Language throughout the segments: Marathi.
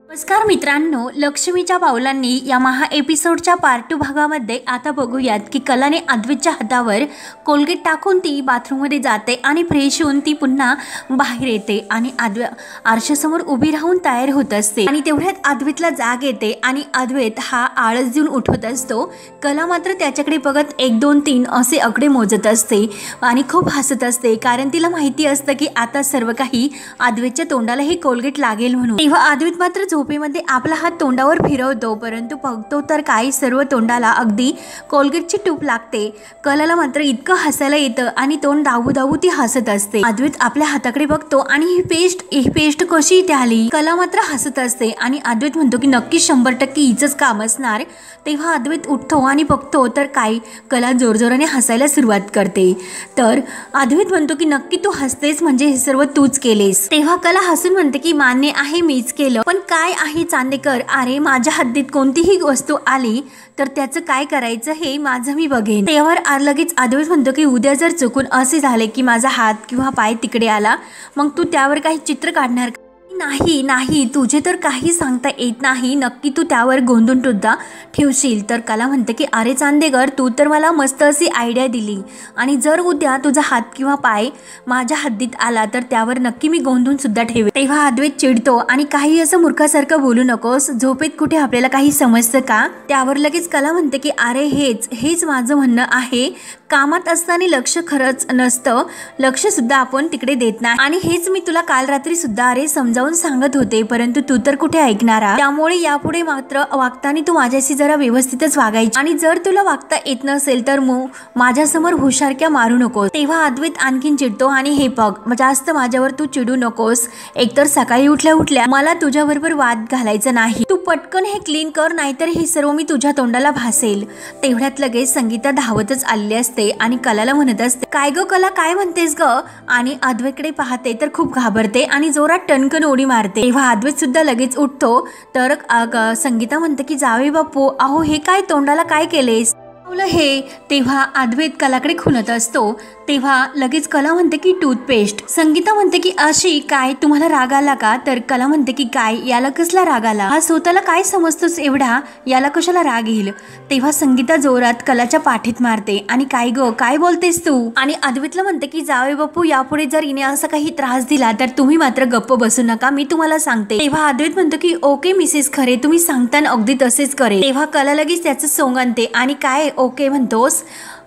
नमस्कार मित्रांनो, लक्ष्मीच्या पावलांनी या महा एपिसोडच्या पार्ट 2 भागामध्ये आता बघूयात की कलाने अद्वैतच्या हातावर कोलगेट टाकून ती बाथरूममध्ये जाते आणि फ्रेश होऊन ती पुन्हा बाहेर येते आणि आरशासमोर उभी राहून तयार होत असते आणि तेवढ्यात अद्वैतला जाग येते आणि अद्वैत हा आळस देऊन उठवत असतो। कला मात्र त्याच्याकडे बघत 1 2 3 असे आकडे मोजत असते आणि खूप हसत असते, कारण तिला माहिती असतं की आता सर्व काही अद्वैतच्या तोंडाला हे कोलगेट लागेल म्हणून। तेव्हा अद्वैत मात्र झोपेमध्ये आपला हात तोंडावर फिरवतो, परंतु बघतो तर काही सर्व तोंडाला अगदी कोलगेटची टूप लागते। कलाला मात्र इतकं हसायला येतं आणि तोंड दाबू दाबू ती हसत असते। अद्वैत आपल्या हाताकडे बघतो आणि ही पेस्ट कशी इथे आली? कला मात्र हसत असते आणि अद्वैत म्हणतो की नक्की 100% हिचंच काम असणार। तेव्हा अद्वैत उठतो आणि बघतो तर काय कला जोरजोराने हसायला सुरुवात करते। तर अद्वैत म्हणतो की नक्की तू हसतेस म्हणजे हे सर्व तूच केलेस। तेव्हा कला हसून म्हणते की मान्य आहे मीच केलं, पण काय आहे चांदेकर, अरे माझ्या हद्दीत कोणतीही वस्तू आली तर त्याचं काय करायचं हे माझं मी बघेन। तेव्हा लगेच अद्वैत म्हणतो की उद्या जर चुकून असे झाले की माझा हात किंवा पाय तिकडे आला, मग तू त्यावर काही चित्र काढणार का? नाही नाही, तुझे तर काही सांगता येत नाही, नक्की तू त्यावर गोंधून सुद्धा ठेवशील। तर कला म्हणते की अरे चांदेकर, तू तर मला मस्त अशी आयडिया दिली आणि जर उद्या तुझा हात किंवा पाय माझ्या हद्दीत आला तर त्यावर नक्की मी गोंधून सुद्धा ठेवेन। तेव्हा अद्वैत चिडतो आणि काही असं मूर्खासारखं बोलू नकोस, झोपेत कुठे आपल्याला काही समजतं का? त्यावर लगेच कला म्हणते की अरे हेच माझं म्हणणं आहे, कामात असताना लक्ष खरंच नसतं, लक्ष सुद्धा आपण तिकडे देत नाही आणि हेच मी तुला काल रात्री सुद्धा अरे समजावून सांगत होते, परंतु तू तर कुठे ऐकणारा। त्यामुळे यापुढे मात्र वागताना तू माझ्याशी जरा व्यवस्थितच वागायची आणि जर तुला वागता येत नसेल तर माझ्यासमोर हुशारक्या मारू नकोस। तेव्हा अद्वैत आणखीन चिडतो आणि हे बघ, जास्त माझ्यावर तू चिडू नकोस, एकतर सकाळी उठल्या उठल्या मला तुझ्याबरोबर वाद घालायचा नाही, तू पटकन हे क्लीन कर, नाहीतर हे सर्व मी तुझ्या तोंडाला भासेल। तेवढ्यात लगेच संगीता धावतच आली असते आणि कलाला म्हणत असते काय ग कला, काय म्हणतेस ग? आणि अद्वैतकडे पाहते तर खूप घाबरते आणि जोरात टणकन उडी मारते। तेव्हा अद्वैत सुद्धा लगेच उठतो तर संगीता म्हणते की जावे बापू, अहो हे काय तोंडाला काय केलेस हे? तेव्हा अद्वैत कलाकडे खुलत असतो, तेव्हा लगेच कला म्हणते की टूथपेस्ट। संगीता म्हणते की अशी काय, तुम्हाला राग आला का? तर कला म्हणते की काय, याला कसला राग आला? हा स्वतःला काय समजतोस एवढा, याला कशाला राग येईल? तेव्हा संगीता जोरात कलाच्या पाठीत मारते आणि काय ग काय बोलतेस तू? आणि अद्वैतला म्हणते की जावे बापू, यापुढे जर हिने असा काही त्रास दिला तर तुम्ही मात्र गप्प बसू नका, मी तुम्हाला सांगते। तेव्हा अद्वैत म्हणतो की ओके मिसेस खरे, तुम्ही सांगताना अगदी तसेच करे। तेव्हा कला लगेच त्याचं सोंग आणते आणि काय ओके म्हणतोस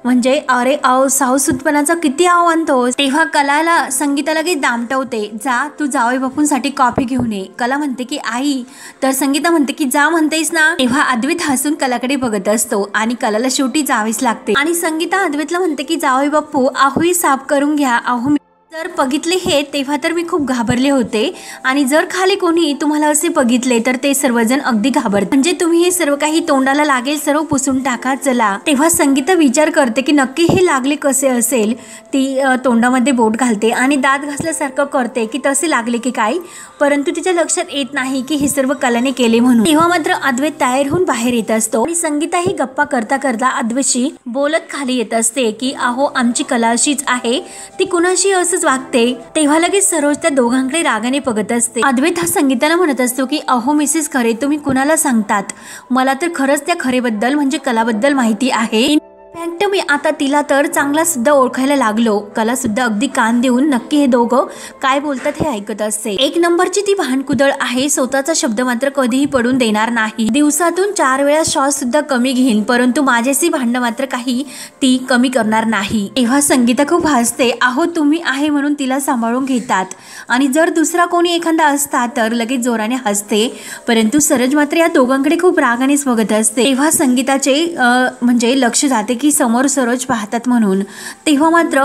म्हणजे अरे सावसूतपणाचा किती आव आणतोस? तेव्हा कलाला संगीता लगेच दामटवते, जा तू जावई बापूंसाठी कॉफी घेऊन ये। कला म्हणते की आई, तर संगीता म्हणते की जा म्हणतेस ना। तेव्हा अद्वैत हसून कलाकडे बघत असतो आणि कलाला शेवटी जावीच लागते आणि संगीता अद्वैतला म्हणते की जावई बापू, अहो हे साफ करून घ्या, अहो जर बघितले हे तेव्हा तर मी खूप घाबरले होते आणि जर खाली कोणी तुम्हाला असे बघितले तर ते सर्वजण अगदी घाबरतात, म्हणजे तुम्ही हे सर्व काही तोंडाला लागेल सर्व पुसून टाका चला। तेव्हा संगीता विचार करते की नक्की हे लागले कसे असेल, ती तोंडामध्ये बोट घालते आणि दात घासल्यासारखं करते की तसे लागले की काय, परंतु तिच्या लक्षात येत नाही की हे सर्व कलाने केले म्हणून। तेव्हा मात्र अद्वैत तयार होऊन बाहेर येत असतो आणि संगीता ही गप्पा करता करता अद्वैतशी बोलत खाली येत असते की अहो आमची कला अशीच आहे, ती कुणाशी असंच वागते। तेव्हा लगेच सरोज त्या दोघांकडे रागाने बघत असते। अद्वैत हा संगीताला म्हणत असतो की अहो मिसेस खरे, तुम्ही कुणाला सांगतात, मला तर खरंच त्या खरेबद्दल म्हणजे कलाबद्दल माहिती आहे, फॅक्ट मी आता तिला तर चांगला सुद्धा ओळखायला लागलो। कला सुद्धा अगदी कान देऊन नक्की हे दोघं काय बोलतात हे ऐकत असते। 1 नंबरची ती भांडकुदळ आहे, स्वतःचा शब्द मात्र कधीही पडून देणार नाही, दिवसातून 4 वेळा श्वास सुद्धा कमी घेईन, परंतु माझ्याशी भांडण मात्र काही ती कमी करणार नाही। तेव्हा संगीता खूप हसते, अहो तुम्ही आहे म्हणून तिला सांभाळून घेतात आणि जर दुसरा कोणी एखादा असता तर लगेच जोराने हसते, परंतु सरोज मात्र या दोघांकडे खूप रागानेच बघत असते। तेव्हा संगीताचे म्हणजे लक्ष जाते की समोर सरोज पाहतात म्हणून। तेव्हा मात्र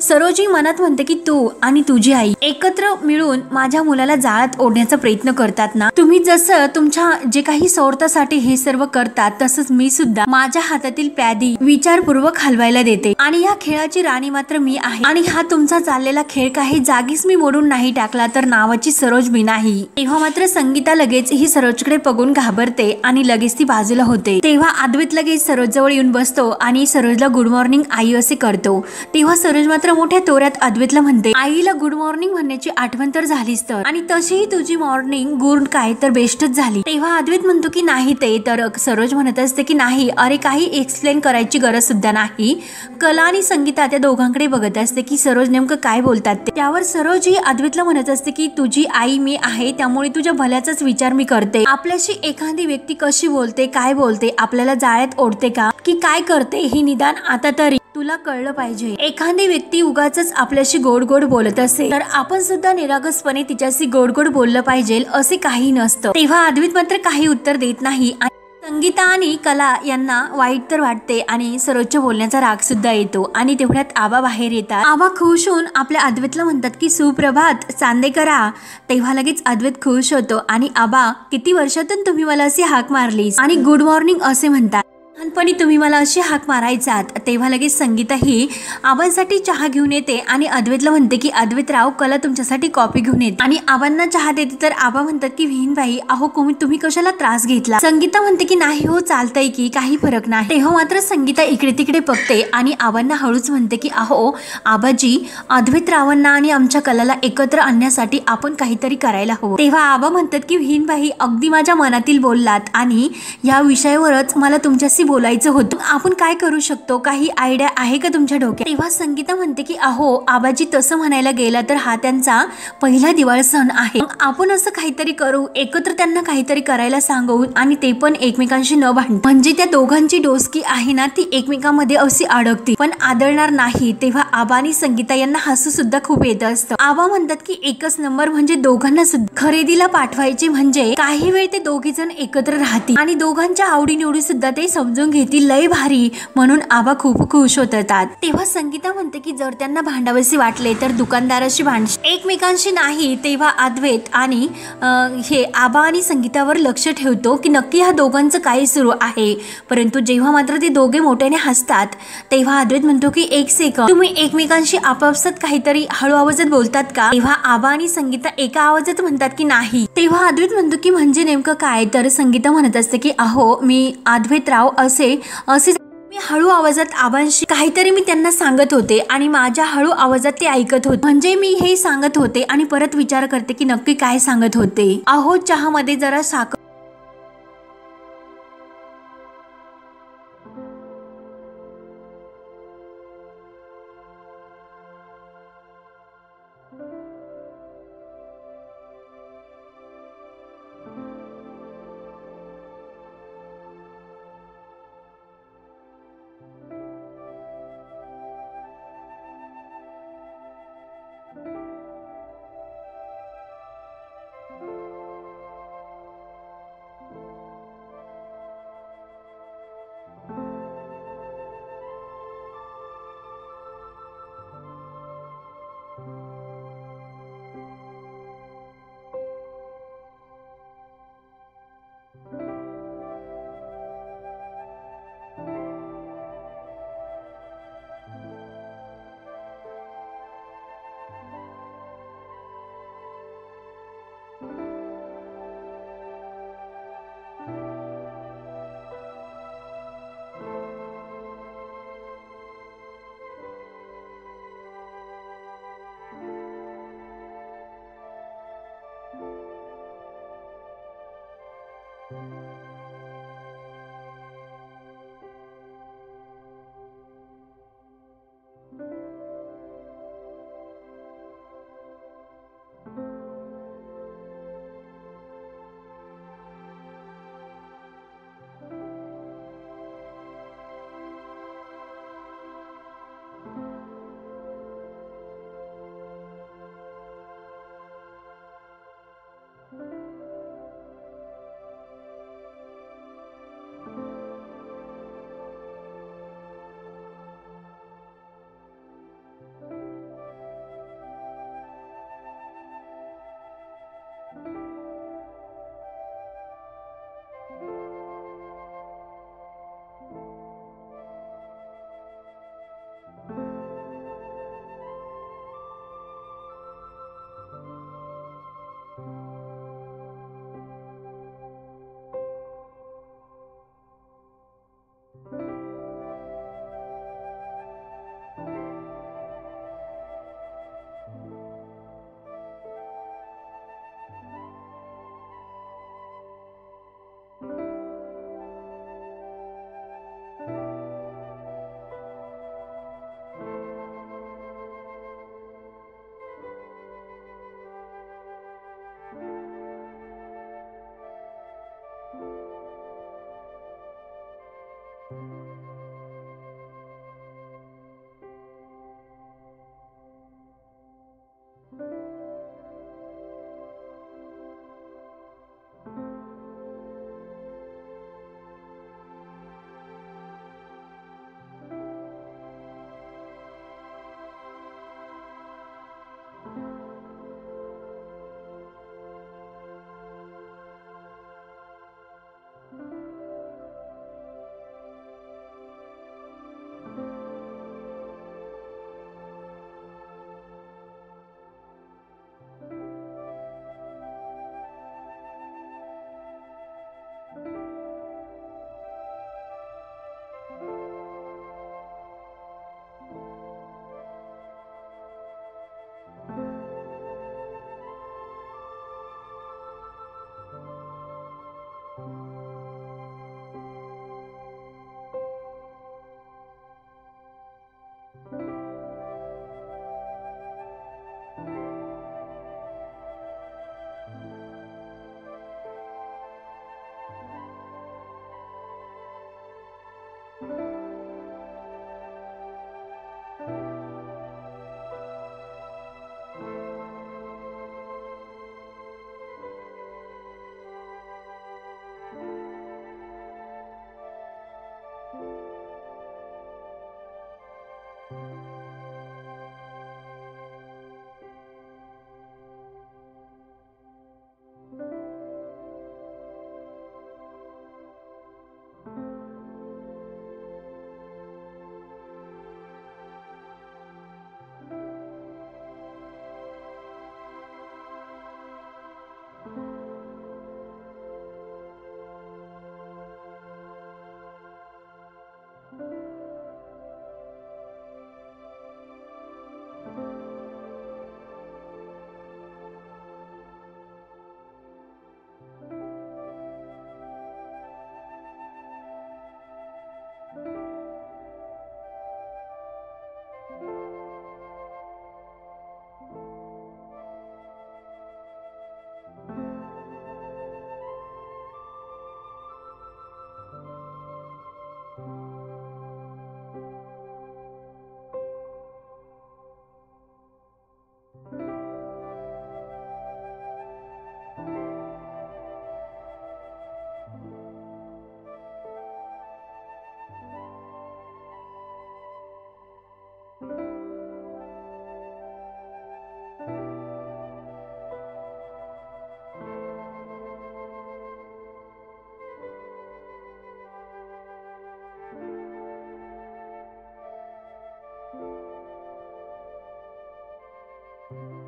सरोजी मनात म्हणते की तू आणि तुझी आई एकत्र मिळून माझ्या मुलाला जाळात ओढण्याचा प्रयत्न करतात ना, तुम्ही जसं तुमच्या जे काही स्वार्थासाठी हे सर्व करतात तसंच मी सुद्धा माझ्या हातातील प्यादी विचारपूर्वक हलवायला देते आणि या खेळाची राणी मात्र मी आहे आणि हा तुमचा चाललेला खेळ काही जागीच मी मोडून नाही नाही टाकला तर नावाची सरोज मी नाही. तेव्हा मात्र संगीता लगेच ही सरोजकडे बघून घाबरते आणि लगेच ती बाजूला होते. तेव्हा अद्वैत लगेच सरोज जवळ येऊन बसतो आणि सरोजला गुड मॉर्निंग आई असे करतो. तेव्हा सरोज मात्र मोठ्या तोऱ्यात अद्वैतला म्हणते, आईला गुड मॉर्निंग म्हणण्याची आठवण तर झालीच तर, आणि तशीही तुझी मॉर्निंग गुड काय तर बेस्टच झाली. तेव्हा अद्वैत म्हणतो की नाही ते, तर सरोज म्हणत असते की नाही, अरे काही एक्सप्लेन करायची गरज सुद्धा नाही. कला आणि संगीता त्या दोघांकडे बघत असते की सरोज नेमकं काय बोलतात ते. त्यावर सरोज ही अद्वैतला म्हणत असते की तुझी आई मी आहे, त्यामुळे तुझ्या भल्याचाच विचार मी करते. आपल्याशी एखादी व्यक्ती कशी बोलते, काय बोलते, आपल्याला जाळ्यात ओढते का की काय करते, हे निदान आता तरी तुला कळलं पाहिजे. एखादी व्यक्ती उगाच आपल्याशी गोड गोड बोलत असेल तर आपण सुद्धा निरागसपणे तिच्याशी गोड गोड बोललं पाहिजे असे काही नसतं. तेव्हा अद्वैत मात्र काही उत्तर देत नाही. संगीता आणि कला यांना वाईट तर वाटते आणि सरोजच्या बोलण्याचा राग सुद्धा येतो. आणि तेवढ्यात आबा बाहेर येतात. आबा खुश होऊन आपल्या अद्वैतला म्हणतात की सुप्रभात चांदेकरा. तेव्हा लगेच अद्वैत खुश होतो आणि आबा किती वर्षातून तुम्ही मला अशी हाक मारलीस आणि गुड मॉर्निंग असे म्हणतात, लहानपणी तुम्ही मला अशी हाक मारायचात. तेव्हा लगेच संगीता ही आबांसाठी चहा घेऊन येते आणि अद्वैतला म्हणते की अद्वैतराव कला तुमच्यासाठी कॉफी घेऊन येते. आणि आबांना चहा देते तर आबा म्हणतात की विहीनबाई अहो तुम्ही कशाला त्रास घेतला. संगीता म्हणते की नाही हो चालतंय की काही फरक नाही. तेव्हा मात्र संगीता इकडे तिकडे बघते आणि आबांना हळूच म्हणते की अहो आबाजी, अद्वैतरावांना आणि आमच्या कलाला एकत्र आणण्यासाठी आपण काहीतरी करायला हवं. तेव्हा आबा म्हणतात की विहीनबाई अगदी माझ्या मनातील बोललात आणि या विषयावरच मला तुमच्याशी बोलायचं होतं. आपण काय करू शकतो, काही आयडिया आहे का तुमच्या डोक्यात. तेव्हा संगीता म्हणते की अहो आबाजी तसं म्हणायला गेला तर हा त्यांचा पहिला दिवाळी सण आहे. आपण असं काहीतरी करू, एकत्र त्यांना काहीतरी करायला सांगू आणि ते पण एकमेकांशी न भांडता. म्हणजे त्या दोघांची डोसकी आहे ना ती एकमेकांमध्ये अशी अडकती पण आदळणार नाही. तेव्हा आबा आणि संगीता यांना हसू सुद्धा खूप येत असतं. आबा म्हणतात की एकच नंबर, म्हणजे दोघांना सुद्धा खरेदीला पाठवायचे म्हणजे काही वेळ ते दोघे जण एकत्र राहतील आणि दोघांच्या आवडीनिवडी सुद्धा ते समजून घेतील. लय भारी, म्हणून आबा खूप खुश होतात. तेव्हा संगीता म्हणते की जर त्यांना भांडावशी वाटले तर दुकानदाराशी भांडशी, एकमेकांशी नाही. तेव्हा अद्वैत आणि हे आबा आणि संगीतावर लक्ष ठेवतो की नक्की ह्या दोघांचं काय सुरू आहे. परंतु जेव्हा मात्र ते दोघे मोठ्याने हसतात तेव्हा अद्वैत म्हणतो की एक सेकंद, तुम्ही एकमेकांशी आपापसात काहीतरी हळू आवाजात बोलतात का. तेव्हा आबा आणि संगीता एका आवाजात म्हणतात की नाही. तेव्हा अद्वैत म्हणतो की म्हणजे नेमकं काय. तर संगीता म्हणत असते की अहो मी अद्वैतराव असे मी हळू आवाजात आबांशी काहीतरी मी त्यांना सांगत होते आणि माझ्या हळू आवाजात ते ऐकत होते. म्हणजे मी हे सांगत होते आणि परत विचार करते की नक्की काय सांगत होते. अहो चहामध्ये जरा साखर you.